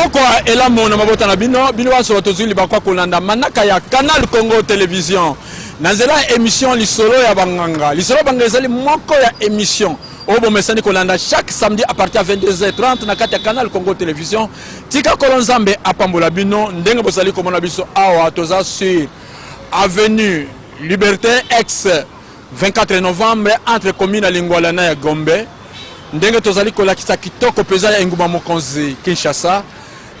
Poko ela mona mabota na bino bino waso batozuli bakwa kolanda manaka ya Canal Congo Télévision. Nanzela émission lisolo ya banganga. Lisolo banganga ezali moko ya émission. Obo mesani kolanda chaque samedi à partir de 22h30 na kati ya Canal Congo Télévision. Tika kolonzambe apambola bino ndenge bosali komona biso awa toza sur avenue Liberté ex 24 novembre entre commune ya Lingwala na ya Gombe. Ndenge tozali kolakisa kitoko peza ya Enguma Mokonzi Kinshasa.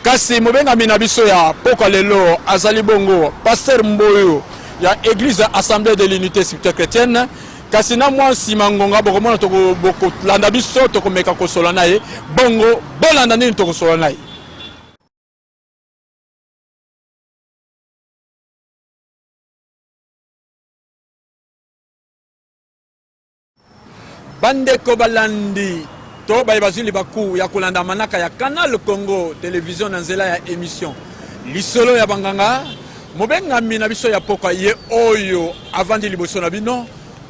Kasi mobenga mina biso ya poko lelo azali bongo Pasteur Mboyo ya Église Assemblée de l'Unité Spirituelle Chrétienne. Kasi na mwa simangonga bokomona toko boko landa biso toko meka kosola naye bongo bolanda nini toko sola naye. Bande Kobalandi to bazili baku ya kolanda manaka ya Canal Congo Télévision nanzela ya émission lisolo ya banganga mobenga mina biso ya poka ye oyo avant liboso na bino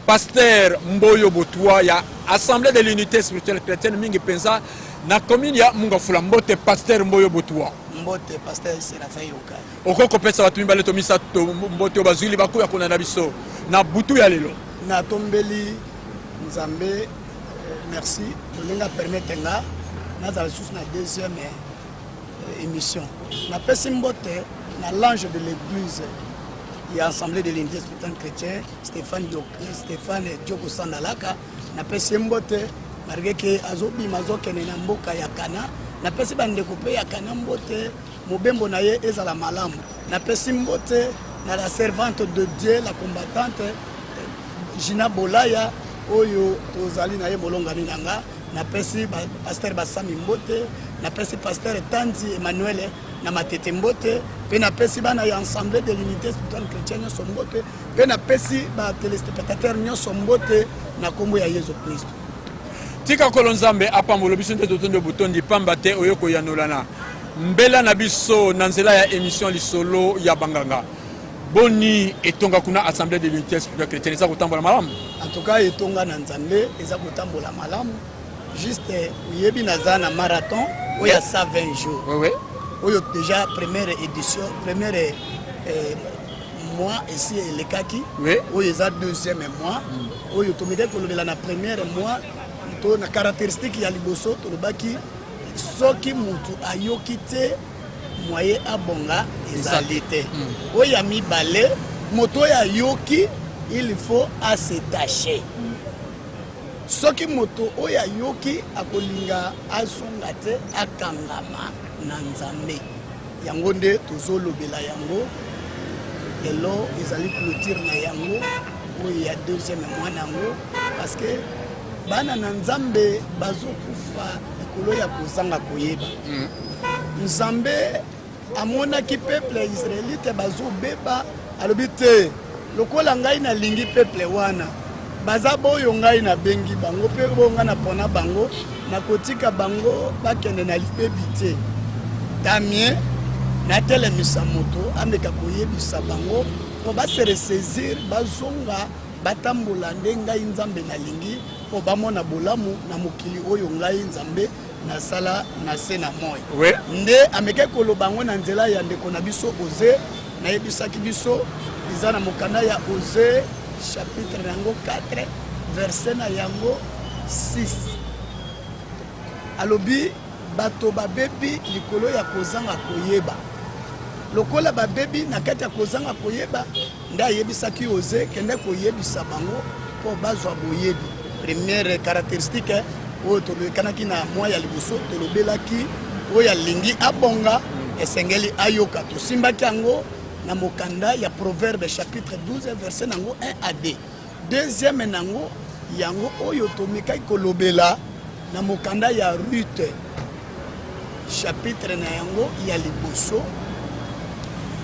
Pasteur Mboyo Botoua ya Assemblée de l'Unité Spirituelle Chrétienne mingi penza na commune ya Mungafula Mbote. Pasteur Mboyo Botoua Mbote Pasteur Séraphin Yoka okoko pesa batu mibale to misato Mbote bazili baku ya kolanda biso na butu ya lelo na tombeli Nzambe. Merci. Je vais permettre nga na deuxième émission. Na pesimbote na l'ange de l'église et assemblée de l'Unité Spirituelle Chrétienne Stéphane Dioko Sandalaka na pesimbote malgré que azobi mazoke na mboka ya Kana na pesi bande couper ya Kana mbote mobembo na ye ezala malamu na pesimbote na la servante de Dieu la combattante Gina Bolaya oyo tozali na ye bolonga nanga na pesi Pasteur Basami Mbote na pesi Pasteur Tanzi Emmanuel na matete Mbote pe na pesi bana ya Assemblée de l'Unité Spirituelle Chrétienne Mbote pe na pesi ba téléspectateurs nyonso Mbote na kombo ya Yesu Kristo. Tika kolonzambe apambola biso nte totondo botondi pamba te oyo koyanolana mbela na biso na nzela ya émission lisolo ya banganga boni etonga kuna Assemblée de l'Unité Spirituelle Chrétienne eza kotambola malamu. En tout cas etonga na Nzambe eza kotambola malamu juste uyebi naza na marathon oya 120 jours. Oui. Oyo déjà première édition première mois ici le kaki. Oui. Oyo eza deuxième mois. Oyo tomide kolobela na première mois to na caractéristique ya liboso to lobaki soki mutu ayoki te moyen abonga ezali te. Oya mibale moto ya yoki il faut se tâcher. Soki moto oya yoki akolinga azonga te akangama na Nzambe. Yango nde tozolobela yango. Elo ezali clôture na yango oya deuxième mois nango parce que bana na Nzambe bazokufa ekolo ya kozanga koyeba. Nzambe amonaki peuple israélite bazobeba alobi te lokola ngai na lingi peuple wana baza boyo ngai na bengi bango pe bonga na pona bango na kotika bango bakende na libebi te tamie na telemisa moto ameka koyebisa bango po base ressaisir bazonga batambola nde ngai Nzambe na lingi po bamona bolamu na mokili oyo ngai Nzambe na sala na se na moyo. Oui. Nde ameke kolobango na nzela ya ndeko na biso Osée na yebisaki biso izana mokanda ya Osée chapitre yango 4 verset na yango 6 alobi bato babebi likolo ya kozanga koyeba lokola babebi na kati ya kozanga koyeba nda yebisaki Osée kende koyebisa bango po bazwa boyebi. Première caractéristique oyo tolokanaki na mwa ya liboso tolobelaki oyo alingi abonga esengeli ayoka tosimbaki yango na mokanda ya Proverbe chapitre 12 verset nango 1 à 2. Deuxième nango yango oyo tomekaki kolobela na mokanda ya Ruth chapitre na yango ya liboso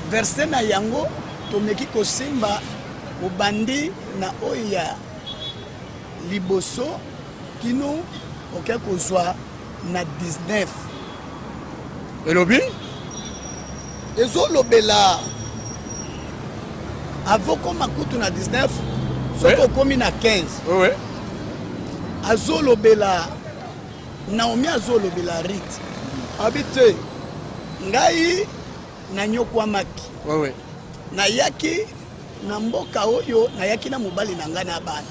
verset na yango tomeki kosimba obandi na oyo ya liboso kino oke kozwa na 19 elobi ezolobela avoko makutu na 19 soko komi na 15. Oui. Azolobela Naomi azolobela Ruth abite ngai nanyokwamaki nayaki na mboka oyo nayaki na mobali na ngai na bana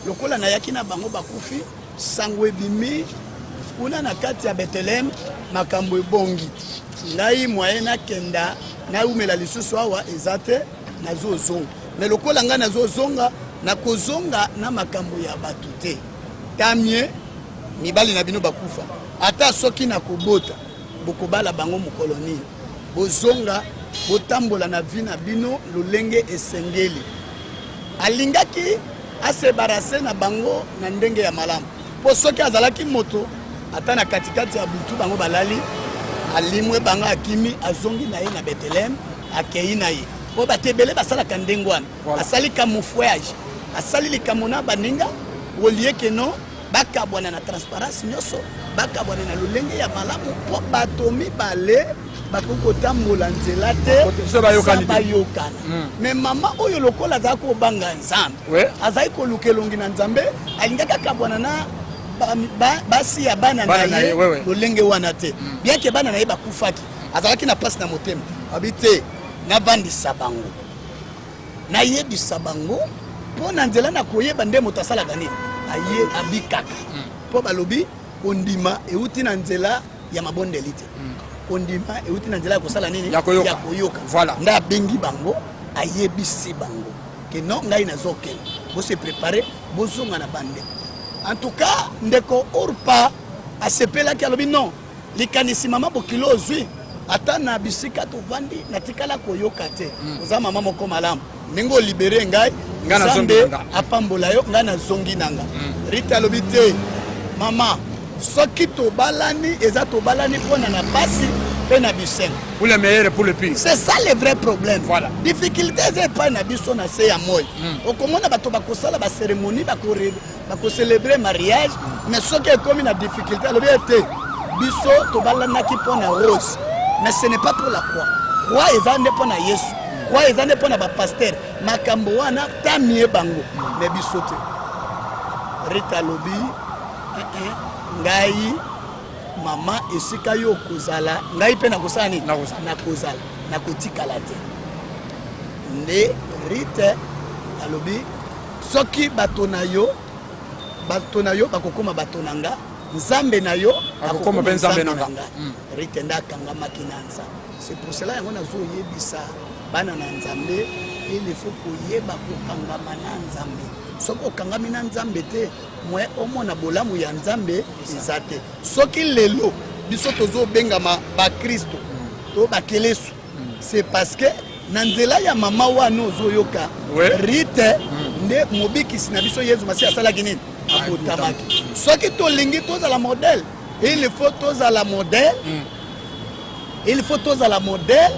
lokola nayaki na bango bakufi sango ebimi kuna na kati ya Bethlehem makambo ebongi ngai moye nakenda naumela lisusu awa eza te nazozonga me lokola ngai nazozonga nakozonga na makambo ya bato te tamie mibali na bino bakufa ata soki nakobota bokobala bango mokoloni bozonga botambola na vi na bino lolenge esengeli alingaki asebarase na bango na ndenge ya malamu po soki azalaki moto ata na katikati ya butu bango balali alimwe bango akimi azongi na ye na Bethlehem akei na ye po batebele basalaka ndenge wana asali camouflage asali likambo na baninga olieke no bakabwana na transparence nyonso bakabwana na lolenge ya malamu po bato mibale bakokotambola nzela te bayokana me mama oyo lokola azalaki kobanga nzambe azalaki koluka elongi na nzambe alingaki akabwana na basi ya bana na ye lolenge wana te bien ke bana na ye bakufaki azalaki na place na motema abi te navandisa bango nayebisa bango mpo na nzela na koyeba nde moto asalaka nini aye abikaka mpo balobi kondima euti na nzela ya mabondeli te kondima euti na nzela ya kosala nini ya koyoka nde abengi bango ayebisi bango ke non ngai nazokende bose prepare bozonga na bande en tout cas ndeko Orpa asepelaki alobi non likanisi mama bokilo ozwi ata na bisika tovandi natikala koyoka te oza mama moko malamu ndenge olibere ngai nzambe apambola yo ngai nazongi nanga Rita alobi te mama soki tobalani eza tobalani mpona na pasi mpe na bisengo pour le meilleur et pour le pire c'est ça le vrai problème difficulté eza epai na biso na se ya moi okomona bato bakosala bacérémonie bakocélébre mariage mais soki ekomi na difficulté alobi ete biso tobalanaki mpona rose mais ce n'est pas pour la croix eza nde mpona yesu croix eza nde mpona bapaster makambo wana tamie bango me biso te Rita alobi ngai mama esika yo kozala ngai mpe nakosala nini nakozala nakotikala te nde Rita alobi soki bato na yo bakokoma bato na nga nzambe na yo akokoma mpe nzambe na nga Rita nde akangamaki na nzambe c'est pour cela yango nazoyebisa bana na nzambe il faut koyeba kokangama na nzambe soki okangami na nzambe te mwe omona bolamu ya nzambe eza te soki lelo biso tozobengama bakristo to bakelesu c'est parce que na nzela ya mama wana ozoyoka Rite nde mobikisi na biso Yesu Masiya asalaki nini abotamaki soki tolingi tozala modèle il faut tozala modèle il faut tozala modèle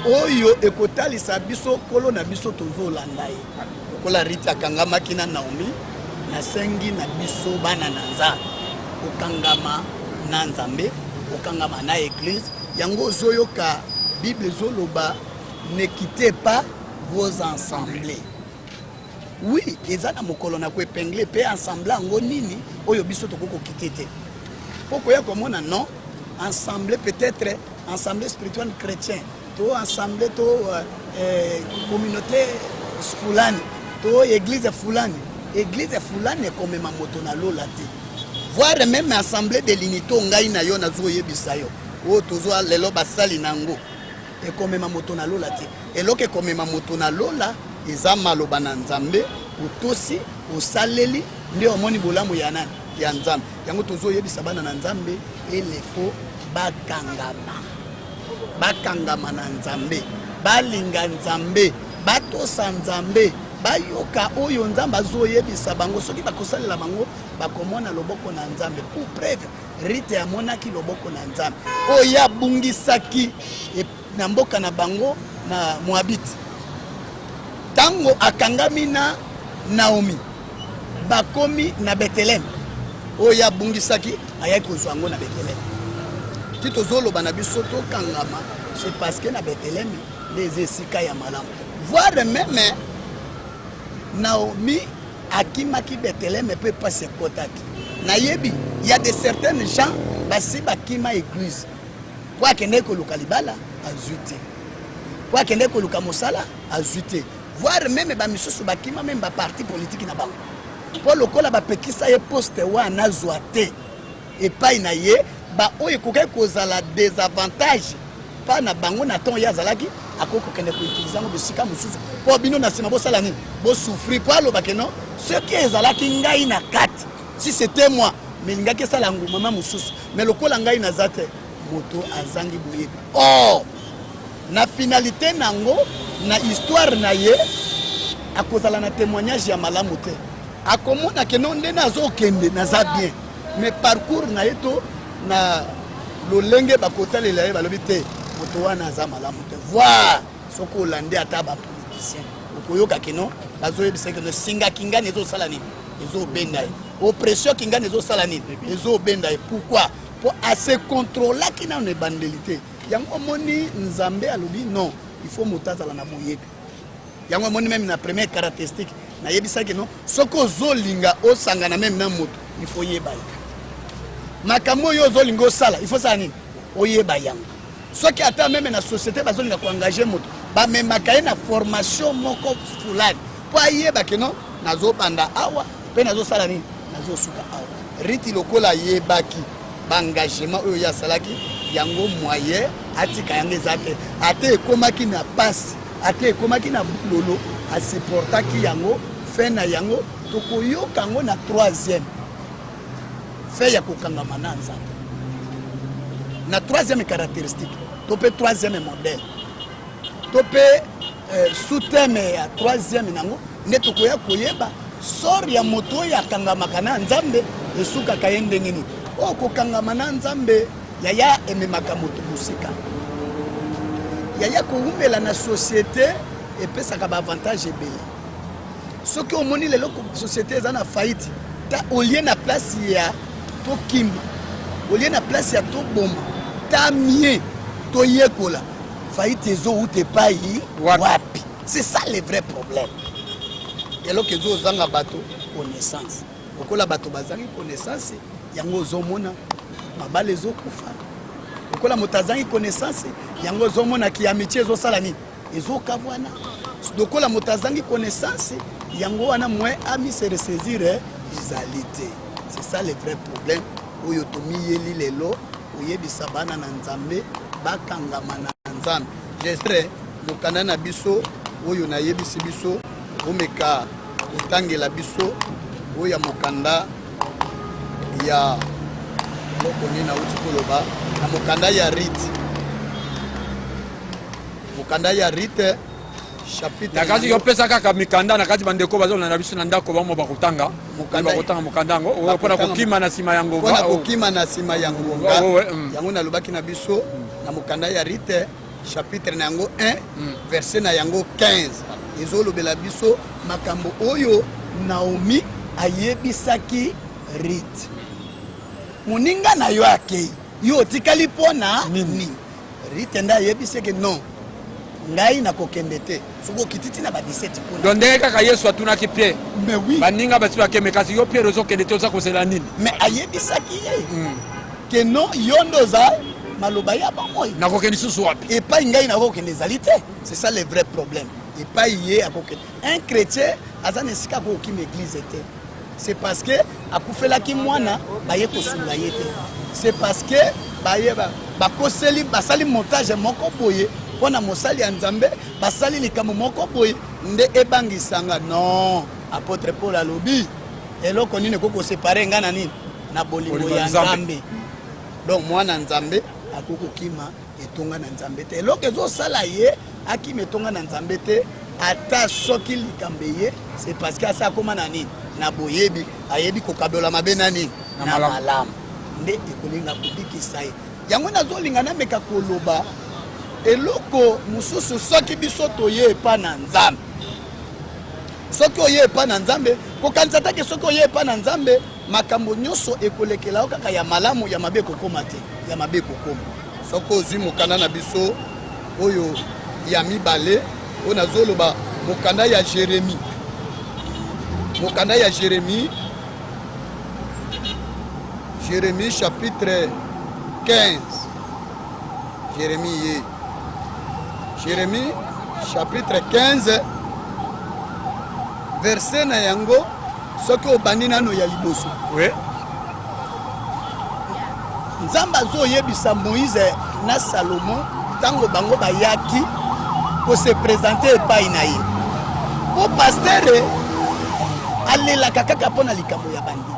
oyo ekotalisa biso kolo na biso tozolanda ye lokola Rite akangamaki na Naomi nasengi na biso bana na nzambe okangama na nzambe okangama na église yango ozoyoka Bible zoloba ne quittez pas vos assemblées oui eza na mokolo na koepingle pe ensemble yango nini oyo biso tokoko quitter te poko ya komona non ensemble peut-être ensemble spirituel chrétien to ensemble to communauté fulani to église fulani ekomema moto na lola te voir même assemblée de l'unité ngai na yo nazoyebisa yo o tozo lelo basali nango ekomema moto na lola te eloko ekomema moto na lola eza maloba na nzambe otosi osaleli nde omoni bolamu ya nani ya nzambe yango tozoyebisa bana na nzambe elefo bakangama na nzambe balinga nzambe batosa nzambe bayoka oyo nzambe azoyebisa bango soki bakosalela bango bakomona loboko na nzambe pour preuve Rite amonaki loboko na nzambe oyo abungisaki na mboka na bango na Moabiti tango akangami na Naomi bakomi na Bethlehem oyo abungisaki ayaki kozwa yango na Bethlehem titozoloba na biso tokangama c'est parce que na Bethlehem les esika ya malamu voir même Naomi akimaki Bethlehem peut pas se kotaki nayebi il y a de certains gens basi bakima église po akende koluka libala azwi te, po akende koluka mosala azwi te, voire même bamisusu bakima même baparti politique na bango po lokola bapekisa ye poste wana azwa te epai na ye baoyo ekoki kozala désavantage pa na bango na ton ye azalaki akoki kokende koutilize yango bisika mosusu mpo bino na nsima bosala nini bosouffrir po alobake non soki ezalaki ngai na kati si c'était moi melingaki esala ngumama mosusu mais lokola ngai naza te moto azangi boyebi. Or na finalité nango na histoire na ye akozala na témoignage ya malamu te, akomona ke non nde nazokende naza bien, mais parcours na ye to na lolenge bakotalela ye balobi te moto wana aza malamu te. Voir soko olande ata bapoliticien okoyoka ke non bazoyebisa ke singa kingani ezosala nini ezobenda ye, oppression kingani ezosala nini ezobenda ye. Pourquoi? Po ase contrôlaki na ebandeli te. Yango moni Nzambe alobi non, il faut moto azala na boyebi. Yango moni même na première caractéristique na yebisaki non soko ozolinga osangana même na moto il faut yeba ye. Makambo yo ozolinga osala il faut sala nini oyeba yango. Soki ata même na société bazolinga koengager moto bamemaka ye na formation moko fulani po ayeba ke non nazobanda awa mpe nazosala nini nazosuka awa. Riti lokola yebaki bangagement oyo yasalaki yango moyen atika yango eza te ate ekomaki na pasi ate ekomaki na lolo asupportaki yango fe na yango tokoyoka yango na troisième fe ya kokangama na Nzambe na troisième caractéristique to mpe troisième modèle to mpe sous-thème ya troisième nango nde tokoya koyeba sor ya moto oyo akangamaka na Nzambe esukaka ye ndenge nini. O kokangama na Nzambe yaya ememaka moto musika, yaya koumela na société epesaka baavantage ebele. Soki omoni lelo société eza na faillite ta olie na place ya tokimba olie na place ya tobomba ta mie toyekola faillite ezouta epai wapi. C'est ça le vrai problème. Eloko ezozanga bato connaissance okola bato bazangi connaissance yango ozomona mabale ezokufa, lokola moto azangi connaissance yango ozomona ki amitié ezosala nini ezokavwana, lokola moto azangi connaissance yango wana mwe ami se ressaisir ezali te. C'est ça le vrai problème oyo tomiyeli lelo oyebisa bana na Nzambe bakangama na Nzambe. J'espère mokanda na biso oyo nayebisi biso omeka otangela biso oyo ya mokanda ya lokoni na uti koloba na mokanda ya rite, mokanda ya rite chapitre nakati yopesa kaka mikanda nakati bandeko bazolanda biso na ndako bamo bakotanga mokanda ngo mpona kokima na nsima yango mpona kokima na nsima yango yango nalobaki na biso na mokanda ya rite chapitre na yango 1 verset na yango 15 ezolobela biso makambo oyo Naomi ayebisaki Rite. Moninga na yo akei yo otikali mpona nini? Rite nda ayebisaki non ngai nakokende te soko kititi na ba 17 mpona donc ndenge kaka Yesu atunaki Pierre. Mais oui, baninga basi bakeme kasi yo Pierre ozokende te oza kozela nini? mais ayebisaki ye ke non yo ndoza maloba ya bamoyi nakokende susu wapi epai ngai nakokende ezali te. C'est ça le vrai problème. Epai ye akokende un chrétien aza na esika akokima église te. C'est parce que akufelaki mwana baye kosunga ye te. C'est parce que baye bakoseli basali montage moko boye mpona mosali ya Nzambe basali likambo moko boye nde ebangisanga. Non, apôtre Paul alobi eloko nini koko séparer nga na nini na bolingo ya Nzambe. Donc mwana Nzambe akokokima etonga na Nzambe te. Eloko ezosala ye akima etonga na Nzambe te ata soki likambe ye c'est parce que asa koma na nini na boyebi ayebi kokabola mabe na nini na malamu nde ekolinga kobikisa ye. Yango nazolinga nameka koloba eloko mususu soki biso toye epa na Nzambe, soki oye epa na Nzambe kokanisa take soki oye epa na Nzambe makambo nyonso ekolekela kaka ya malamu ya mabe kokoma te ya mabe kokoma. Soki ozwi mokanda na biso oyo ya mibale oyo nazoloba mokanda ya Jérémie, mokanda ya Jérémie, Jérémie chapitre 15 Jérémie. Jérémie, chapitre 15, verset na yango, soki obandi nano ya liboso. Oui. Nzamba zo yebisa Moïse na Salomon, tango bango bayaki, pour se présenter epai na ye. Po pasteur alelaka kaka mpona likambo ya bandimi.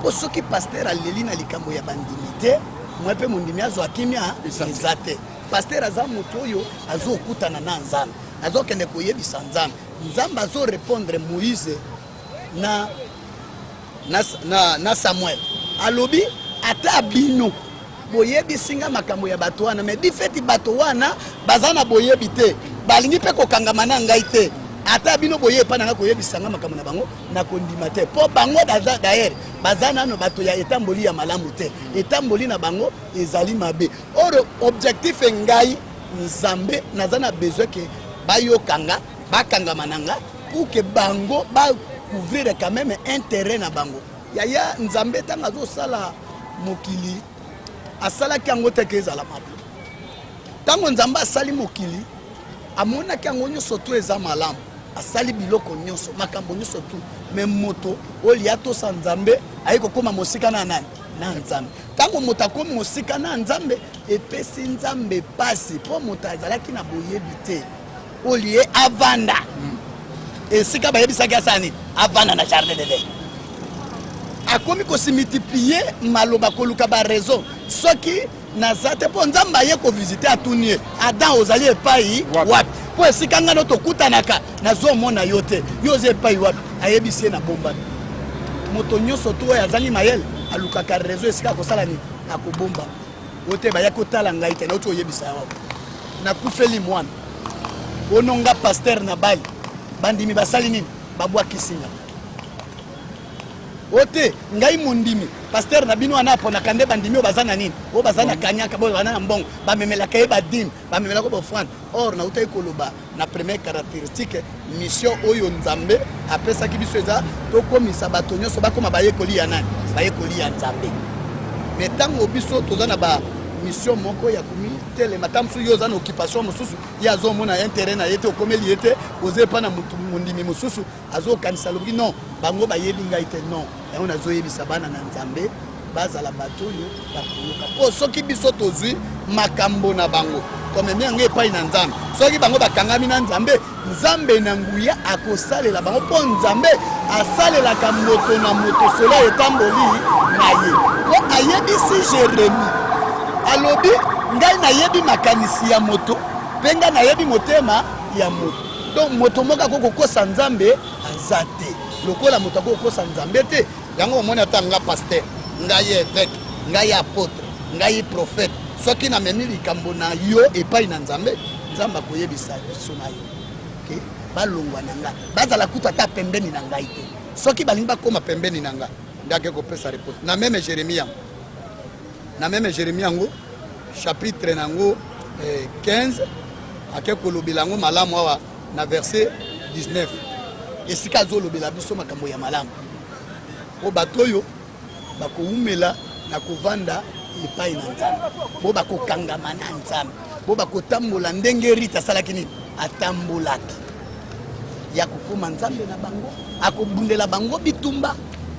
Po soki pasteur aleli na likambo ya bandimi te, mwa pe mondimi azwa kimia eza te. Pasteur aza moto oyo azokutana na Nzambe, azokende koyebisa Nzambe. Nzambe azorépondre Moïse na Samuel. Alobi ata bino boyebi singa makambo ya bato wana, mais difeti bato wana bazana boyebi te, balingi pe kokangama na ngai te. Ata bino boye pa na koyebisanga makambo na bango na kondima te. Po bango d'ailleurs bazana no bato ya etamboli ya malamu te. Etamboli na bango ezali mabe. Or objectif ngai Nzambe nazana besoin que bayokanga bakangama nanga pour que bango ba couvrir quand même intérêt na bango. Yaya Nzambe tanga zo sala mokili asala kango teke ezala mabe. Tango Nzambe asali mokili amona kango nyoso to eza malamu. Asali biloko nyonso makambo nyonso tu, mais moto oliato sa Nzambe ayiko koma mosika na nani na Nzambe. Tango moto akomi mosika na Nzambe epesi Nzambe pasi po moto azalaki na boyebi te olie avanda esika bayebisaki asani avanda na jardin de Dieu. Akomi ko se multiplier maloba koluka ba raison soki nazate po Nzamba ye ko visiter atunie Adam ozali epai wapi po esika ngano to kutanaka nazo mona yote yoze epai wapi ayebisi na bomba moto nyonso to azali mayel alukaka raison esika ko sala ni akobomba wote ba yakotala ngai te na to yebisa wapi na kufeli mwana ononga pasteur na bali bandimi basali nini babwa kisinga ote ngai mondimi pasteur na bino anapo na kande bandimi obazana nini obazana kanyaka bo bana mbongo bamemela kaye badim bamemela ko bofran or na utai koloba na première caractéristique mission oyo Nzambe apesa ki biso eza to komisa bato nyonso bakoma bayekoli ya nani bayekoli ya Nzambe metango biso tozana ba mission moko ya kumi tele matamsu yo zana occupation mususu ya zo mona intérêt na yete okomeli yete oze pa na mutu mundimi mususu azo kanisa lobi non bango ba yebi ngai te non yango nazo yebisa bana na Nzambe bazala bato yo bakuluka po soki biso tozwi makambo na bango komemia ngai pa na Nzambe soki bango bakangami na Nzambe Nzambe na nguya akosalela bango po Nzambe asalela ka moto na moto solo etamboli na ye po ayebisi Jérémie alobi ngai na yebi makanisi ya moto penga na yebi motema ya moto donc moto moka ko kosa Nzambe azate lokola moto ko kosa Nzambe te yango omona tanga pasteur ngai évêque ngai apôtre ngai prophète soki na meni likambo na yo epai na Nzambe Nzamba koyebisa biso na yo okay balongwa na ngai bazala kuta ta pembeni na ngai te soki balingi bakoma pembeni na ngai ndake kopesa report na même Jérémie yango chapitre nango 15 ake kolobela yango malamu awa na verset 19 esika azolobela biso makambo ya malamu po bato oyo bakoumela na kovanda epai na Nzambe po bakokangama na Nzambe po bakotambola ndenge Rita asalaki nini atambolaki ya kokoma Nzambe na bango akobundela bango bitumba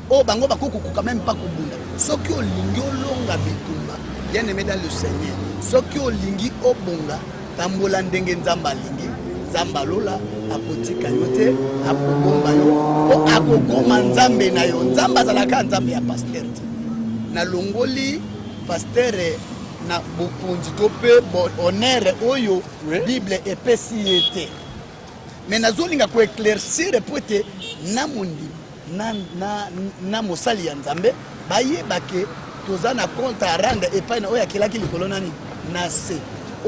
o bango bakokoka même pas kobunda soki olingi olonga bitumba bien aimé dans le Seigneur soki olingi obonga tambola ndenge Nzamba lingi Nzamba lola akotika yote akobomba yo o akokoma Nzambe na yo Nzamba zalaka Nzambe ya pasteur na longoli pasteur na bokonzi to pe honneur oyo Bible epesi yete mais nazolinga ko éclaircir pote na mundi na mosali ya Nzambe bayebake toza na compte à rendre epai na oya kelaki likolo nani na se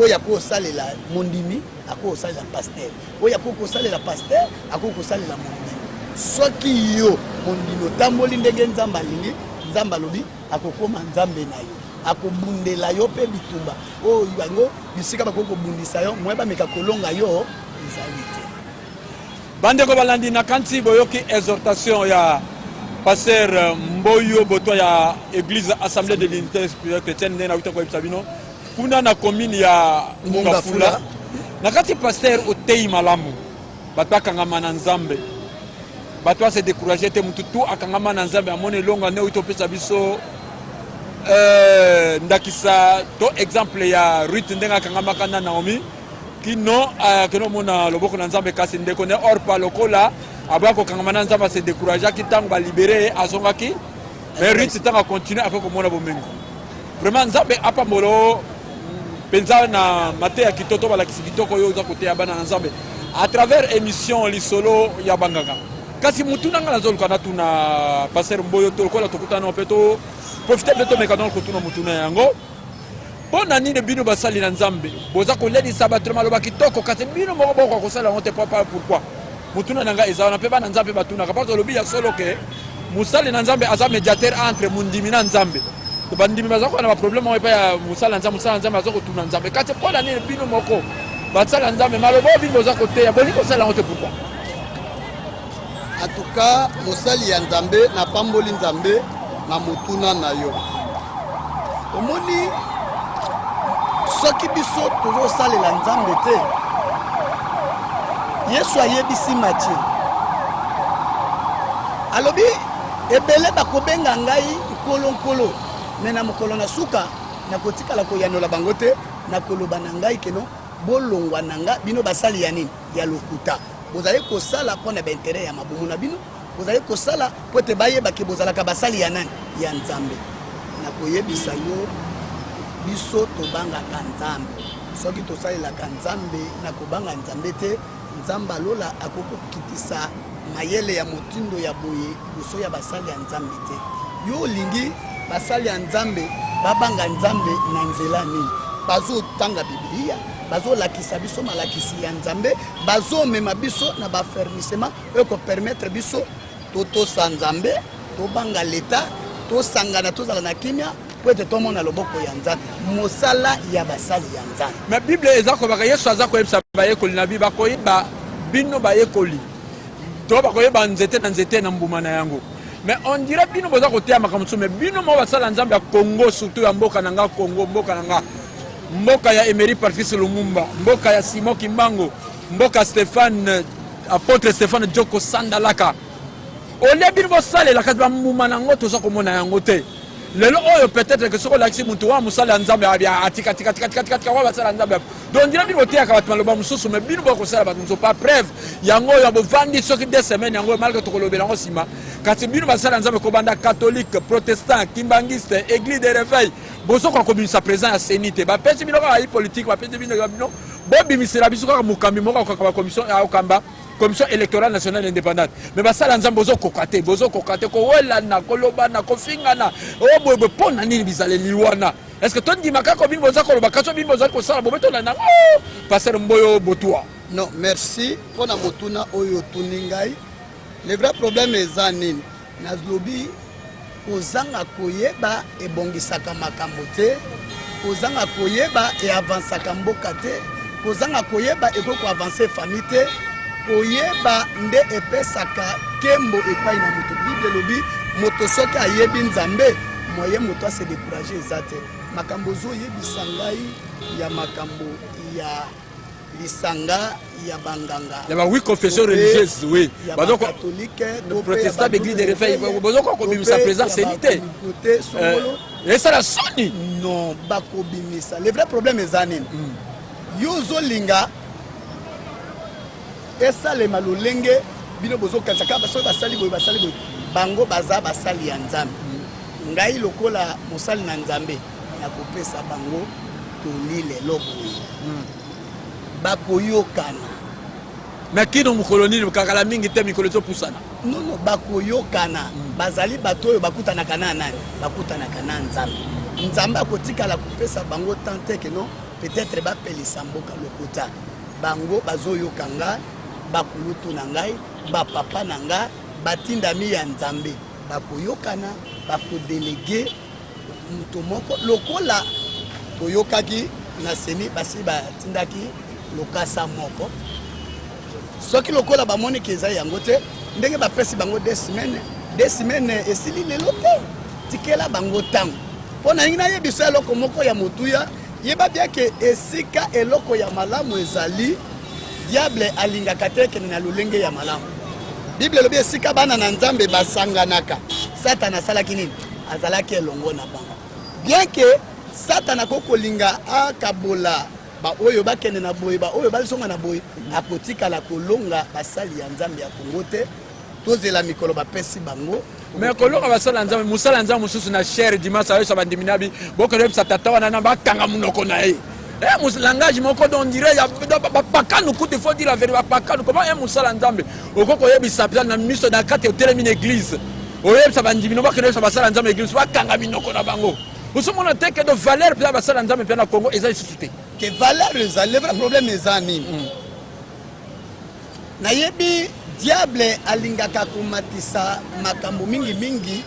oya ko salela mondimi ako salela pasteur oya ko salela pasteur ako ko salela mondimi soki yo mondimi tamboli ndenge Nzamba lingi Nzamba lobi akokoma Nzambe na yo akobundela yo pe bitumba o yango bisika bakoko bundisa yo mweba meka kolonga yo ezali te bandeko balandi na kanti boyoki exhortation ya pasteur Mboyo Boto ya église assemblée de l'unité spirituelle chrétienne na uta ko ebisabino kuna na commune ya Mongafula nakati pasteur Otei Malamu bato akangama na Nzambe bato se décourager te mutu tu akangama na Nzambe amone longa ne utopesa biso ndakisa to exemple ya Ruth ndenga akangama kana Naomi kino mona loboko na Nzambe kasi ndeko ne orpa lokola abako kangama na Nzambe se décourager ki tango ba libérer azongaki mais Ruth tanga continuer après ko mona bomengo vraiment Nzambe apa molo penza na mate ya kitoto bala kitoko yo za kote ya bana na Nzambe à travers émission lisolo ya banganga kasi mutuna ngala zolo kana tuna passer mboyo to kola to kutana peto profiter de to mekano ko tuna mutuna yango bona nini bino basali na Nzambe boza ko ledi sabatro maloba kitoko kasi bino moko boko ko sala on te pas pourquoi mutuna nanga ezana pe bana Nzambe batuna kapato lobi ya solo ke musali na Nzambe aza médiateur entre mundimi na Nzambe to bandimi bazako na problème o pa ya musala Nzambe azoko tuna Nzambe kasi bona nini bino moko basala Nzambe maloba bino boza ko te ya boni ko sala on te pourquoi. En tout cas, mosali ya Nzambe na pamboli Nzambe na mutuna na yo. Omoni soki biso tozo salela Nzambe te. Yesu ayebisi Matthieu. Alobi ebele bakobenga ngai nkolo mais na mokolo na suka na kotikala koyanola bango te na koloba na ngai keno bolongwa nanga bino basali ya nini ya lokuta. Vous allez ko sala pona ba intérêt ya mabumu na bino vous allez ko sala pote baye ba ke bozala ka basali ya nani ya Nzambe na koyebisa yo biso to banga ka Nzambe soki to salela ka Nzambe na ko banga Nzambe te Nzamba lola akoko kitisa mayele ya motindo ya boye biso ya basali ya Nzambe te yo lingi basali ya Nzambe babanga Nzambe na nzela nini bazo tanga Biblia bazo lakisa biso malakisi ya Nzambe bazo mema biso na ba fermissement eko permettre biso toto sa Nzambe to banga leta to sangana to zala na kimia po ete to mona loboko ya Nzambe mosala ya basali ya Nzambe mais Bible ezako baka Yesu azako yebisa bayekoli na Bible bakoyeba bino bayekoli to bakoyeba nzete na mbuma na yango mais on dirait bino boza kotea makamutsu mais bino mo basala Nzambe ya Congo surtout ya mboka nanga Congo mboka nanga mboka ya Emery Patrice Lumumba mboka ya Simon Kimbango mboka Stéphane apôtre Stéphane Djoko Sandalaka ole bino bosalela kasi bambuma nango toza komona yango te lelo oyo peut-être que soko lakisi mutu wa musala Nzambe abia atika wa basala Nzambe donc dira bino botea ka batuma loba mususu mais bino bokosala batu nzo pas preuve yango ya bovandi soki 2 semaines yango malgré to kolobela ngo sima kasi bino basala Nzambe ko banda catholique protestant kimbangiste église de réveil bozo ko komisa présent ya sénité ba pesi bino ka politique ba pesi bino bino bobimisela biso ka mukambi moko ka commission ya okamba commission électorale nationale indépendante mais basala Nzambe bozo kokate ko wela na koloba na kofingana o bobo pona nini bizale liwana est-ce que ton dimaka ko bino bozo koloba kaso bino bozo ko sala bobeto na passer mboyo botua non merci pona motuna oyo tuningai le vrai problème est nini nazlobi kozanga koyeba ebongisaka makambo te kozanga koyeba e avansaka mboka te kozanga koyeba ekoko avancer famille te koyeba nde epesaka kembo epai na moto Bible lobi moto soki ayebi Nzambe moye moto ase décourager eza te makambo zo yebisa ngai ya makambo ya lisanga ya banganga ya ba oui confession religieuse oui bazoko catholique do protestant d'église de réveil bazoko ko bimisa présence sénité et ça la soni non bako bimisa le vrai problème est nini yo zo linga esalema lolenge bino bozo kansaka baso basali boy bango baza basali ya Nzambe ngai lokola mosali na Nzambe na kopesa bango tolile loboye bakoyokana mais kino mukoloni kakala mingi te mikolo to pusana non bakoyokana bazali bato oyo bakutanaka na nani bakutanaka na Nzambe akotikala kopesa bango tante que non peut-être bapelisa mboka lokota bango bazoyokanga bakulutu na ngai bapapa na ngai batindami ya Nzambe bakoyokana bakodelege mutu moko lokola toyokaki na seni basi batindaki lokasa moko soki lokola bamoni keza yango te ndenge bapesi bango 2 semaines esili lelo te tikela bango tango pona ngi na yebiso eloko moko ya motuya yeba bien que esika eloko ya malamu ezali diable alingaka te kende na lolenge ya malamu. Bible lobi esika bana na nzambe basanganaka Satan asalaki nini azalaki elongo na bango. Bien que Satan akokolinga akabola ba oyo bakende na boye ba oyo balisonga na boye akotika la kolonga basali ya nzambe ya Kongo te tozela mikolo bapesi bango. Mais kolonga basala nzambe musala nzambe mususu na cher dimanche ayo sabandiminabi boko lepsa tata wana na bakanga munoko na ye. Langage moko on dirait ya bakanu kuti faut dire la vérité bakanu comment un musala nzambe okoko yebisa pisa na miso na kati hotel mine église oyebisa bandimino bakene so basala nzambe église bakanga minoko na bango. Vous mona te que de valeur pisa basala nzambe pena Congo eza suscité que valeur eza le vrai problème eza nini na yebi diable alingaka komatisa makambo mingi mingi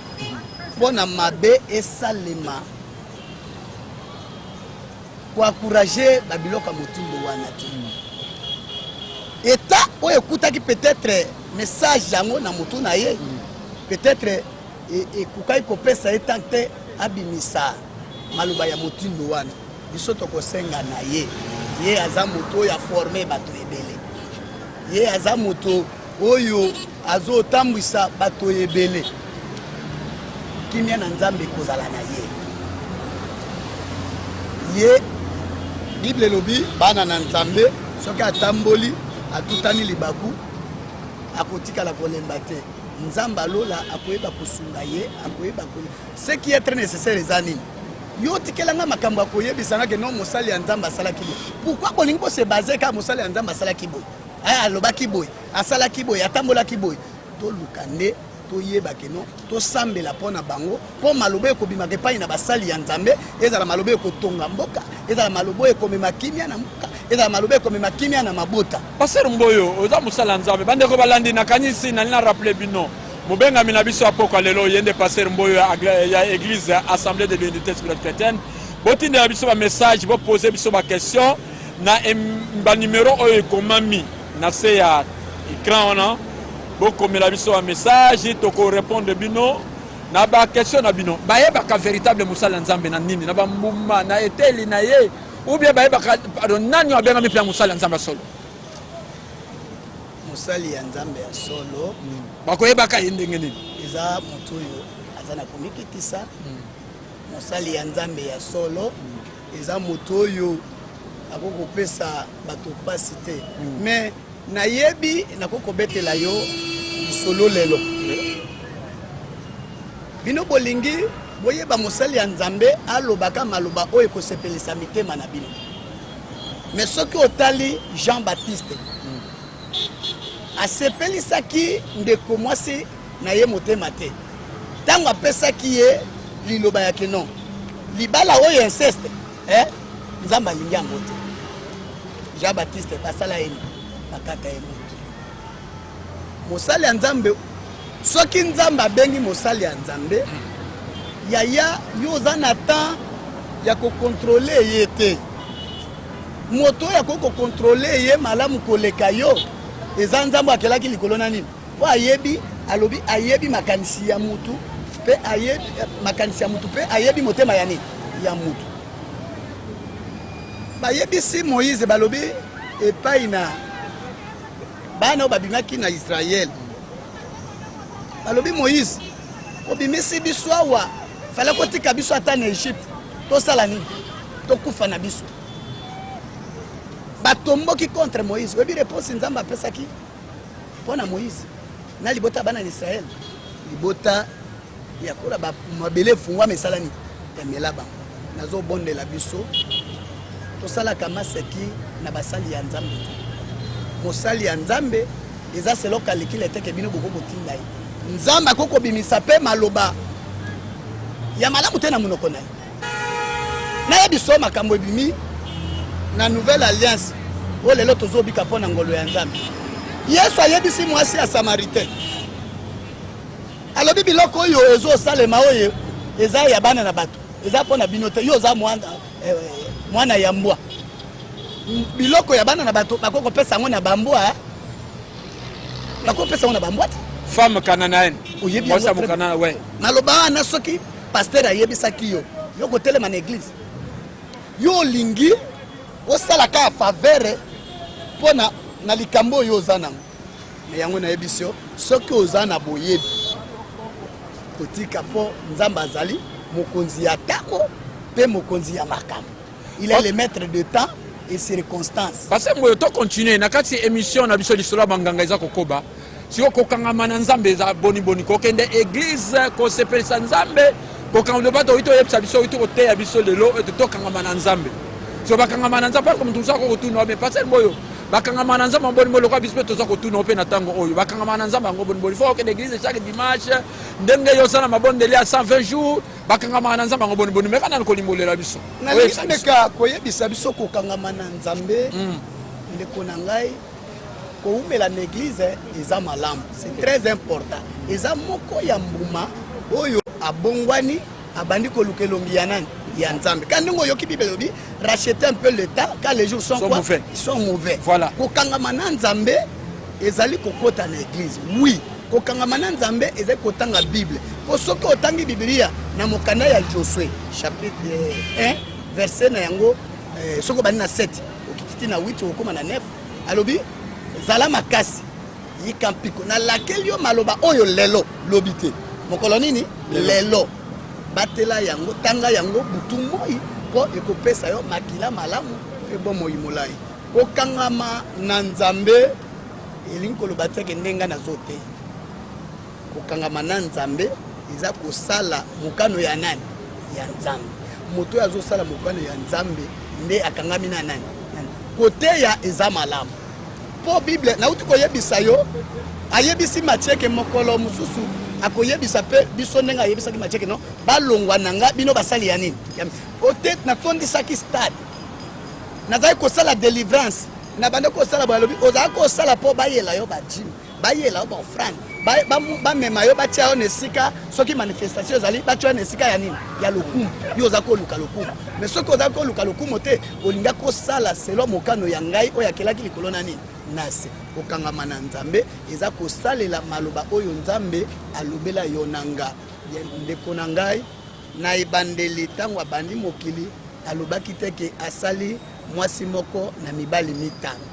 pona mabe esalema pour encourager babiloka motumbo wana te eta oyo ekutaki peut-être message yango na motu na ye peut-être ekukai kopesa ye tante abimisa maloba ya motindo wana biso tokosenga na ye aza moto oyo aforme bato ebele ye aza moto oyo azotambwisa bato ebele kimia na nzambe kozala na ye Bible lobi bana na nzambe soki atamboli atutani libaku akotika la kolemba te nzamba lola akoyeba kosunga ye akoyeba ko ce qui est très nécessaire ezani yo tikelanga makambo akoyebisanga ke non mosali ya nzamba asalaki boy pourquoi bolingi bo se baser ka mosali ya nzamba asalaki boy alobaki boy asalaki boy atambolaki boy to lukande toyeba ke non to sambela pona bango po malobo ekobimaka epai na basali ya nzambe ezala malobo ekotonga mboka ezala malobo ekomema kimia na mboka ezala malobo ekomema kimia na mabota. Pasteur Mboyo oza musala nzambe bandeko balandi na kanisi na lina rappeler bino mobengami na biso apoko lelo yende Pasteur Mboyo ya église assemblée de l'unité spirituelle chrétienne botindela biso ba message bo poser biso ba question na ba numéro oyo ekomami na se ya écran wana bokomela biso un message toko répondre bino na ba question na bino bayeba ka véritable musala nzambe na nini na ba mbuma na eteli na ye ou bien bayeba ka nani abenga mipia musala nzambe solo musali ya nzambe ya solo bakoyeba ka ndenge nini eza moto oyo azana komikitisa musali ya nzambe ya solo eza moto oyo akokopesa bato pasi te mais nayebi nakokobetela yo solo lelo bino bolingi boyeba mosali ya nzambe alobaka maloba oyo ekosepelisa mitema na bino mais soki otali Jean-Baptiste asepelisaki ndeko mwasi na ye motema te ntango apesaki ye liloba yake non libala oyo inceste nzambe alingi yango te Jean-Baptiste basala ye bakata ye moto mosali ya nzambe soki nzambe abengi mosali ya nzambe yaya yo oza na temps ya kokontrole ye te moto oyo akokokontrole ye malamu koleka yo eza nzambe akelaki likolo na nini po ayebi alobi ayebi makanisi ya mutu pe ayebi makanisi ya mutu pe ayebi motema ya nini ya mutu bayebisi Moïse balobi epai na bana babimaki na Israël balobi Moïse obimisi biso awa fala kotika biso ata na Egypte tosala nini tokufa na biso batomboki contre Moïse oyebi réponse nzambe apesaki mpona Moïse na libota bana na Israël libota ya kola mabele fungwa mesalani emela bango nazobondela biso tosalaka maseki na basali ya nzambe mosali ya nzambe eza seloka likile teke bino boko botinda ye nzambe akoko bimisa pe maloba ya malamu te na monoko na ye na yebiso makambo ebimi na nouvelle alliance o lelo tozobika mpona ngolo ya nzambe yesu ayebisi mwasi ya samaritain alobi biloko oyo ezosalema oyo eza ya bana na bato eza mpona bino te yo oza mwana ya mbwa biloko ya bana na bato bakokopesa yango na bambwa bakopesa yango na bambwa te femme cananaine oyebi maloba wana soki paster ayebisaki yo kotelema na église yo lingi osala ka faveur pona na likambo yo zana me yango na yebisio soki ozana boyebi kotika po nzamba azali mokonzi ya tako pe mokonzi ya makambo il est le maître de temps et circonstances parce que moi to continuer na kati émission na biso lisolo banganga eza kokoba siko kokangama na nzambe eza boni kokende église ko sepelisa nzambe kokanga bato ito yebisa biso ito koteya biso lelo to kangama na nzambe so bakangama na nzambe comme tout ça ko tuna mais parce que boyo bakangama na nzambe boni lokwa biso to za ko tuna pe na tango oyo bakangama na nzambe ngo boni faut que l'église chaque dimanche ndenge yo sana mabondeli à 120 jours bakangama na nzambe ngo boni mais kana ko limbolela biso na ndeka koyebisa biso kokangama na nzambe ndeko na ngai koumela na église eza malamu c'est très important eza moko ya mbuma oyo abongwani abandi koluka elongi ya nani ya nzambe kandi ngo yoki bible lobi racheter un peu le temps quand les jours sont mauvais. Ils sont mauvais voilà kokangama na nzambe ezali kokota na église oui kokangama na nzambe ezali kotanga bible po soki otangi biblia na mokanda ya Josué chapitre 1 verset na yango soko bani na 7 okititi na 8 okoma na 9 alobi zala makasi yikampiko na laquelle yo maloba oyo lelo lobite mokolo nini lelo batela yango tanga yango butu moi po ekopesa yo makila malamu pe bomoi molai kokangama na nzambe elingi koloba teke ndenga na zote kokangama na nzambe eza kosala mokano ya nani ya nzambe moto oyo azosala mokano ya nzambe nde akangami na nani kote ya eza malamu po bible nauti koyebisa yo ayebisi matieke mokolo mosusu akoyebisa pe biso ndenge ayebisaki matieke no balongwa nanga bino basali ya nini ote natondisaki stade nazali kosala délivrance na bande kosala balobi ozali kosala po bayela yo bajim bayela yo baofrande bamema yo batia yo na esika soki manifestation ezali batia yo na esika ya nini ya lokumu yo ozali koluka lokumu mais soki ozali koluka lokumu te olinga kosala selo mokano ya ngai oyo akelaki likolo na nini nase kokangama na nzambe eza kosalela maloba oyo nzambe alobela yo nanga ndeko na ngai na ebandeli ntango abandi mokili alobaki teke asali mwasi moko na mibali mitano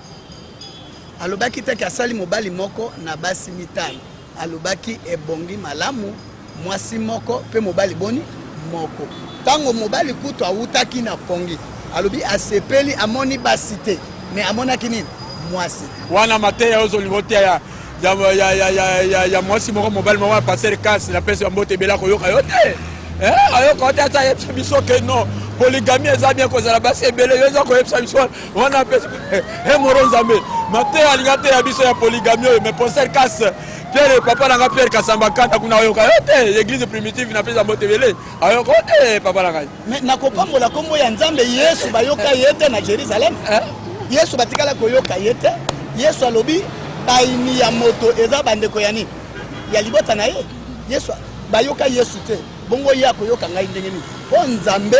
alobaki teke asali mobali moko na basi mitano alobaki ebongi malamu mwasi moko pe mobali boni moko tango mobali kutu awutaki na pongi alobi asepeli amoni basi te mais amonaki nini mwasi wana mateya ozolibotea ya mwasi moko mobali moko passer casse la pese mbote bela koyoka yo te ayoka te ata yebisa biso ke non polygamie eza bien kozala basi ebele yo eza koyebisa biso wana pese moro nzambe mateya alinga te ya biso ya polygamie oyo mais passer casse Pierre papa nanga Pierre Kasamba kata kuna ayoka yo te l'église primitive na pesa mbote bele ayoka te papa nanga mais nakopambola kombo ya nzambe Yesu bayoka yete na Jérusalem Yesu batikala koyoka yete Yesu alobi baini ya moto eza bandeko ya nini ya libota na ye Yesu bayoka Yesu te bongo ya koyoka ngai ndenge nini po nzambe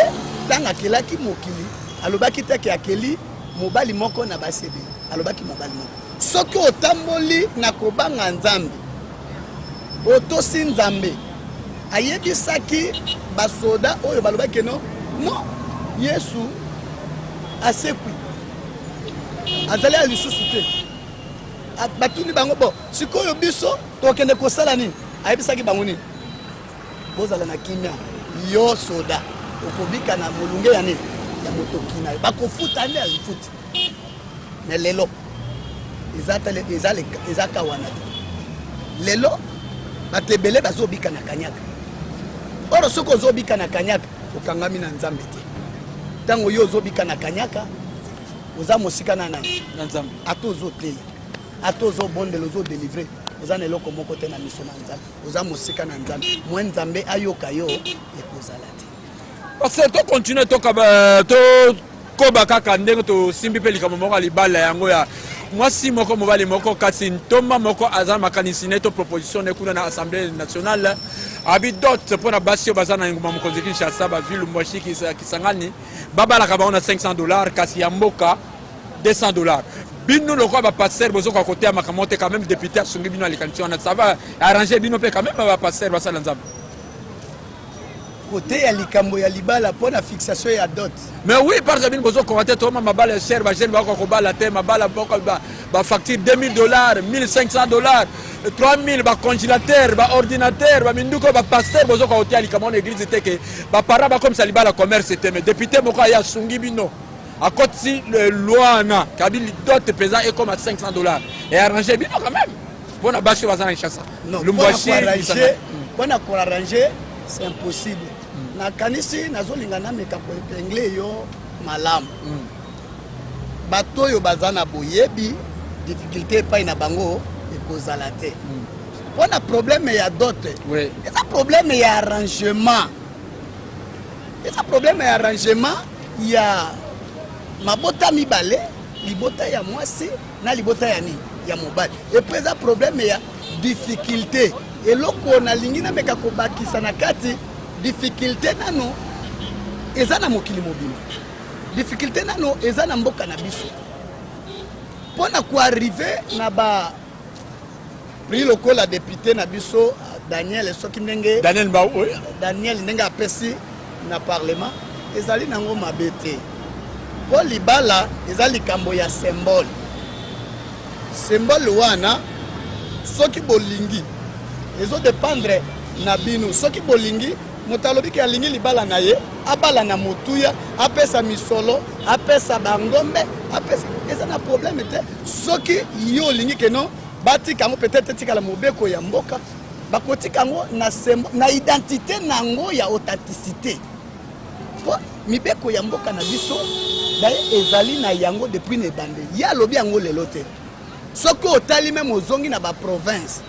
tanga kelaki mokili alobaki teke akeli mobali moko na basebe alobaki mobali moko soki otamboli na kobanga nzambe otosi nzambe ayebisaki basoda oyo balobaki no Yesu asekwi azali ya lisusu te batuni bango bo sikoyo biso tokende kosala nini ayebisaki bango nini bozala na kimia yo soda okobika na molunge ya nini ya motoki na yo bakofuta nde alifuti mais lelo ezaka wana te lelo bato ebele bazobika na kanyaka oro soki ozobika na kanyaka okangami na nzambe te ntango yo ozobika na kanyaka oza mosika na nani na nzambe ata ozotela ata ozobondela ozodélivre oza na eloko moko te na miso na nzambe oza mosika na nzambe mwe nzambe ayoka yo ekozala te parce que to continue koba kaka ndenge tosimbi mpe likambo moko ya libala yango ya mwasi moko mobali moko kasi ntomba moko aza makanisi ne to proposition ne kuna na assemblée nationale abi dot mpona basi oyo baza na engumba mokonzi Kinshasa bavile mwashi Kisangani babalaka bango na $500 kasi ya mboka $200 bino lokola bapaster bozoka koteya makambo te quand même député asungi bino alikanisi wana ça va arranger bino mpe quand même bapaster basala nzambe côté ya likambo ya libala pour la fixation ya dot. Mais oui, parce que nous avons commenté tout le monde, ma balle cher, ma jeune, ma balle terre, ma balle facture $2000, $1500, 3000, ma congélateur, ma ordinateur, ma minduko, ma pasteur, ma côté à likambo l'église était que ma parents comme ça libala commerce était mais député moko ya sungi bino. À côté le loi na kabili dot pesant et comme à $500 et arranger bino quand même. Pour la bâche bazana chassa. Non, pour arranger c'est impossible. Na kanisi nazolingana meka ko épingler yo malamu. Bato yo bazana boyebi difficulté pa ina bango ekozala te. Pona problème ya dot. Oui. Et ça problème ya arrangement. Et ça problème ya arrangement ya mabota mibale, libota ya mwasi na libota ya ni ya mobali. Et puis ça problème ya difficulté. Et loko na lingina meka ko bakisa na kati difficulté nano eza na mokili mobile. Difficulté nano eza na mboka na biso. Pona ko arriver na ba prix loko la député na biso Daniel soki ndenge Daniel Mbao oui. Daniel ndenge apesi na parlement ezali nango mabete. Po libala eza likambo ya symbole. Symbole wana soki bolingi ezo dépendre na bino soki bolingi motalobi ki alingi libala na ye abala na motuya apesa misolo apesa bangombe apesa eza na problème te soki yo lingi keno batika ngo peut-être tika la mobeko ya mboka bakotika ngo na identité nango ya authenticité po mibeko ya mboka na biso daye ezali na yango depuis ne bande ya lobi yango lelo te soki otali même ozongi na ba province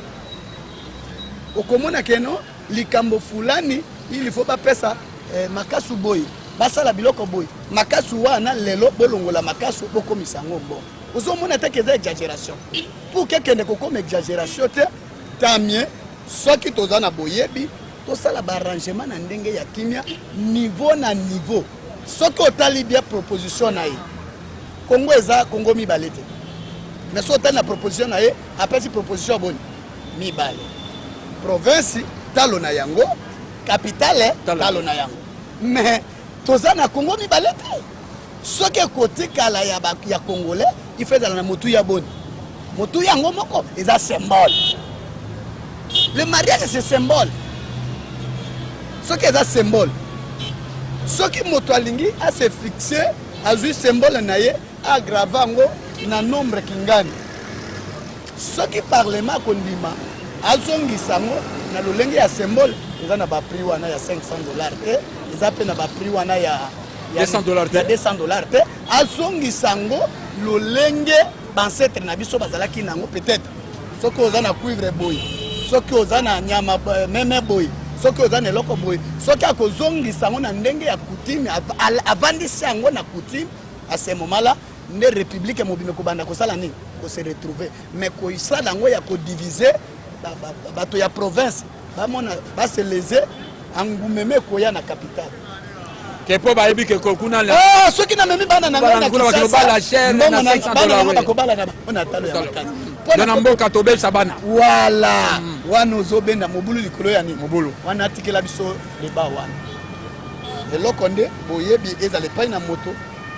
okomona keno likambo fulani il faut pas pesa makasu boy basala biloko boy makasu wana lelo bolongola makasu bokomisa ngo bon ozomona te que exagération pour quelqu'un ko comme exagération te tamie soki tozana boyebi tosala ba arrangement na ndenge ya kimia niveau na niveau soki otali bien proposition na ye Congo eza Congo mibale te mais so otali na proposition na ye apesi proposition boni mibale province talo na yango capitale talo na yango mais tozana Congo mibale te soki côté kala ya congolais il fait dans la motu ya boni motu yango moko eza symbole. Le mariage c'est symbole soki eza symbole soki moto alingi a se fixer azui symbole na ye aggravango na nombre kingani soki parlement kondima azongisa ngo na lolenge ya symbole eza na ba prix wana ya $500 te eza pe na ba prix wana ya $200 te $200 te azongisa ngo lolenge bancetre na biso bazalaki nango peut-être soki oza na cuivre boy soki oza na nyama meme boy soki oza na eloko boy soki akozongisa ngo na ndenge ya coutume avandisi yango na coutume à ce moment-là nde république mobime kobanda kosala nini ko se retrouver mais ko isala yango ya ko diviser bato ya province bamona base lese angumeme koya na capitale kepo bayebi ke kokuna la soki na memi bana na ngana kisasa cher na $500 bakobala na ona talo ya makani na mboka tobelisa bana voilà wana ozobenda mobulu likolo ya nini mobulu wana atikela biso leba wana eloko nde boyebi ezala epai na moto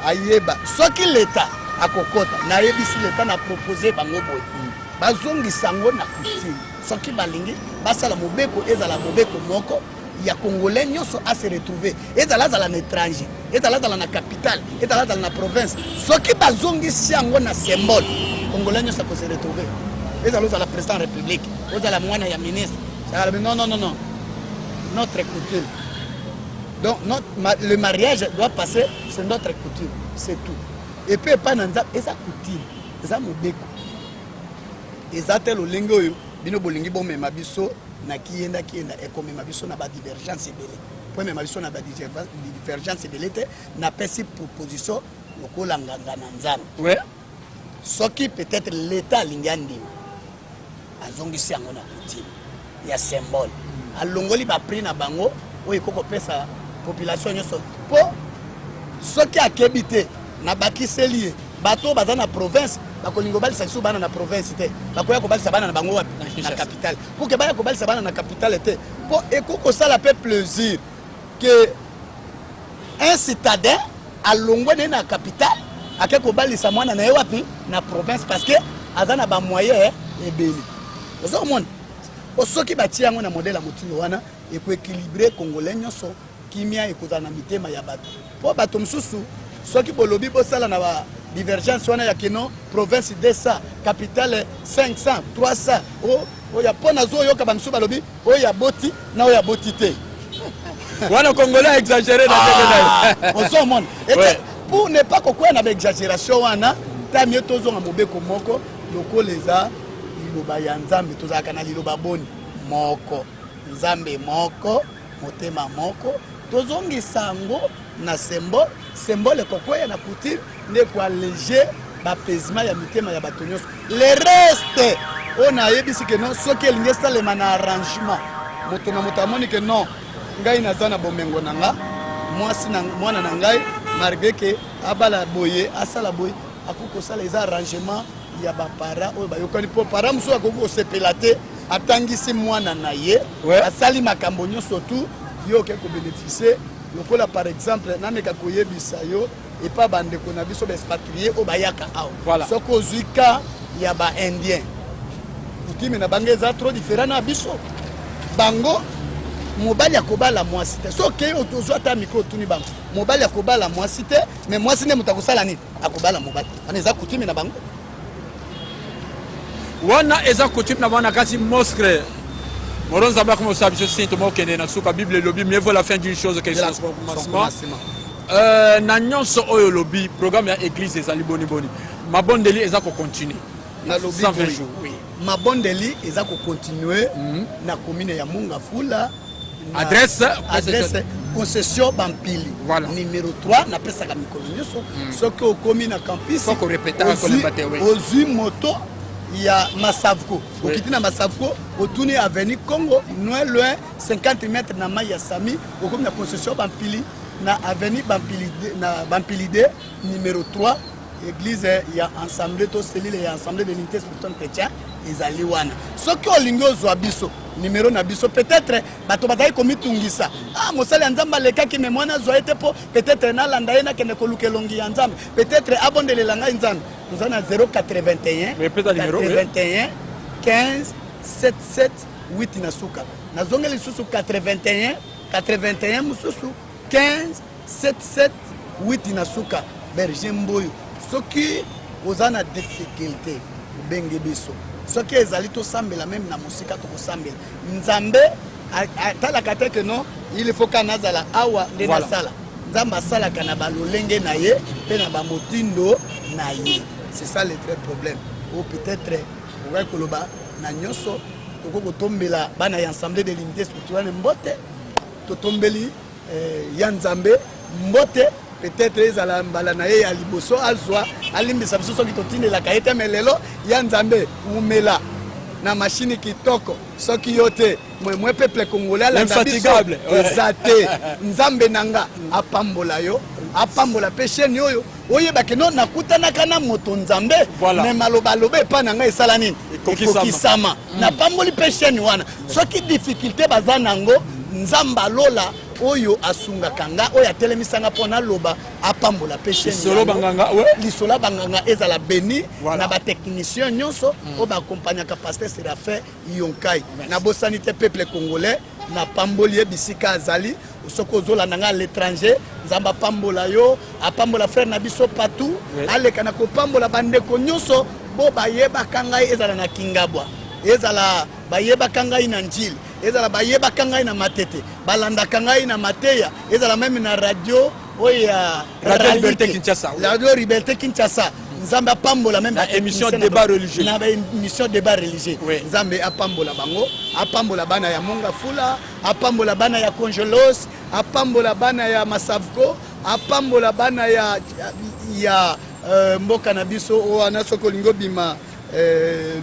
ayeba soki leta akokota nayebisi leta na propose bango boye bazongisa ngo na coutume soki balingi basala mobeko ezala mobeko moko ya congolais nyonso a se retrouver ezala na étranger ezala na capitale ezala na province soki bazongisi yango na symbole congolais nyonso ko se retrouver ezala président de la république ezala mwana ya ministre non notre coutume donc le mariage doit passer c'est notre coutume c'est tout et puis pas nanza eza coutume eza mobeko eza telo lengo oyo bino bolingi bomema biso na kienda ekomema biso na ba divergence ebele po mema biso na ba divergence ebele te na pesi proposition lokola nganga na nzana ouais soki peut-être l'état alingi andima azongisi yango na coutume ya symbole alongoli ba prix na bango oyo ekokopesa population nyonso po soki akebi te na bakiseli ye bato baza na province bakolingo balisa biso bana na province te bakoya kobalisa bana na bango na capitale pour que baya kobalisa bana na capitale te po ekokosala pe plaisir que un citadin alongwe na la capitale ake kobalisa mwana na ye wapi na province parce que aza na ba moyen ebeli ozo mona osoki batia yango na modèle ya motino wana ekoéquilibré congolais nyonso kimia ekozala na mitema ya bato po bato mosusu soki bolobi bosala na ba divergence wana ya kino province 200 capitale 500 300 oya mpo nazoyoka bamisu balobi oya boti na oya boti te wana congolais exagéré na ozomona pour ne pas kokwea na baexagération wana ta mieux tozonga mobeko moko lokola eza liloba ya nzambe tozalaka na liloba boni moko nzambe moko motema moko tozongisa yango na symbole kokwea na coutume nde koalléger bapaisement ya mitema ya bato nyonso le reste oyo nayebisi ke non soki elingi esalema na arrangement moto na moto amoni ke non ngai naza na bomengo na nga mwana na ngai malgré ke abala boye asala boye akoki kosala eza arrangement ya bapara oyo bayokani mpo para mosusu akoki kosepela te atangisi mwana na ye asali makambo nyonso tu yo oke kobénéficie lokola par exemple nameka koyebisa yo epa bandeko na biso baexpatrie oyo bayaka awa soki ozwi ka ya baindien kutime na bango eza trop différent na biso bango mobali akobala mwasi te soki ozwa ata mikro otuni bango mobali akobala mwasi te mais mwasi nde moto akosala nini akobala mobali wana eza kutime na bango wana eza coutume na bana kasi moscre moronza ba comme ça biso sinto mo kende na suka bible lobi mieux vaut la fin d'une chose que son commencement na nyonso oyo lobi programme ya église ezali boni boni mabondeli eza ko continuer na lobi 120 jours oui mabondeli eza ko continuer na commune ya Mongafula adresse concession Bampili numéro 3 na pesa ka mikolo nyonso soki okomi na campus faut répéter ko le bateau ozwi moto ya Masavko okiti na Masavko otuni avenue Congo loin 50 mètres na mai ya Sami okomi na concession Bampili na avenue Bampili D numéro 3 église ya ensemble to cellule ya ensemble de l'unité spirituelle chrétien ezali wana soki olingi ozwa biso numéro na biso peut-être bato bazali komitungisa mosali ya nzambe alekaki me mwana azwa ete po peut-être nalanda ye nakende koluka elongi ya nzambe peut-être abondelela ngai nzambe toza na 081 81 15 77 8 na suka nazongeli lisusu 81 mosusu 15 77 8 na suka berger mboyo soki oza na difficulté obenge biso soki ezali tosambela même na mosika tokosambela nzambe atalaka te ke non il faut kana azala awa nde nasala nzambe asalaka na balolenge na ye mpe na bamotindo na ye c'est ça le vrai problème ou peut-être okoki koloba na nyonso tokoki kotombela bana ya ensemble de l'unité spirituelle mbote totombeli ya nzambe mbote peut-être ezala mbala na ye ya liboso azwa alimbisa biso soki totindelaka ye te me lelo ya nzambe umela na mashini kitoko soki yo te mwe peuple congolais alanda biso eza te nzambe nanga apambola yo apambola mpe chaîne oyo oyebake no nakutanaka na moto nzambe me malobaloba epa na ngai esala nini ekokisama napamboli mpe chaîne wana soki difficulté baza nango nzambe alola oyo asungaka nga oyo atelemisanga mpona loba apambola pe lisolo banganga ezala beni na batechnicien nyonso oyo baakompagnaka paster Séraphin Yonkai na bosani te peuple congolais na pamboli ye bisika azali soki ozolanda nga à l'étranger nzambe apambola yo apambola frère na biso partout aleka na kopambola bandeko nyonso bo bayebaka ngai ezala na Kingabwa ezala bayebaka ngai na njili ezala bayebaka ngai na matete balandaka ngai na mateya ezala même na radio oya radio liberté Kinshasa radio liberté Kinshasa nzambe apambola même na émission débat religieux na émission débat religieux nzambe apambola bango apambola bana ya Mongafula apambola bana ya Congelos apambola bana ya Masavko apambola bana ya mboka na biso wana soko lingo bima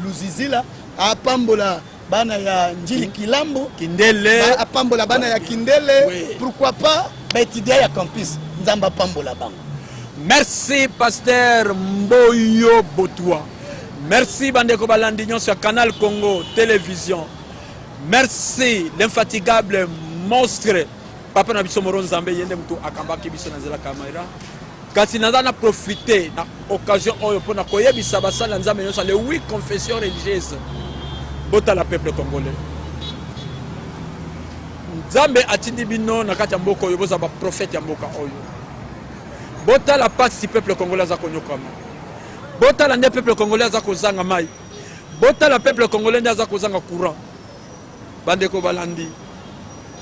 Luzizila apambola bana ya Njili Kilambo Kindele apambola bana ya Kindele pourquoi pas baétudia ya campus nzamba apambola bango. Merci pasteur Mboyo Botoua, merci bandeko balandi nyonso ya Canal Congo télévision, merci l'infatigable monstre papa na biso moro nzambe yende mutu akambaki biso na nzela kamera kasi naza na profiter na occasion oyo mpona koyebisa basali ya nzambe nyonso les 8 confessions religieuses botala peuple congolais nzambe atindi bino na kati ya mboka oyo boza baprofete ya mboka oyo botala pasi peuple congolais aza konyokama botala nde peuple congolais aza kozanga mai botala peuple congolais nde aza kozanga courant bandeko balandi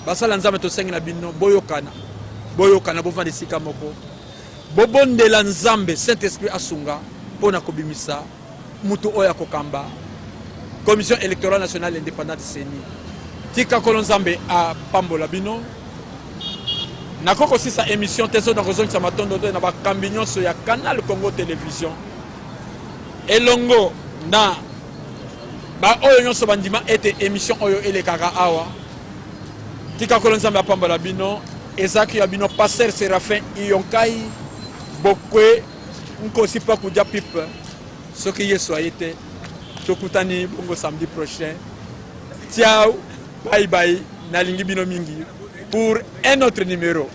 basala nzambe tosengi na bino boyokana bovanda esika moko bobondela nzambe Saint-Esprit asunga mpona kobimisa mutu oyo akokamba commission électorale nationale indépendante CENI tika kolo nzambe apambola bino nakokosisa émission te so nakozongisa matondo te na bakambi nyonso ya Canal Congo Télévision elongo na ba oyo nyonso bandima ete émission oyo elekaka awa tika kolo nzambe apambola bino ezaki ya bino Pasteur Séraphin Iyonkai bokwe nkosi pa kuja pipe soki Yesu ayete tokutani bongo samedi prochain ciao bye bye nalingi bino mingi pour un autre numéro.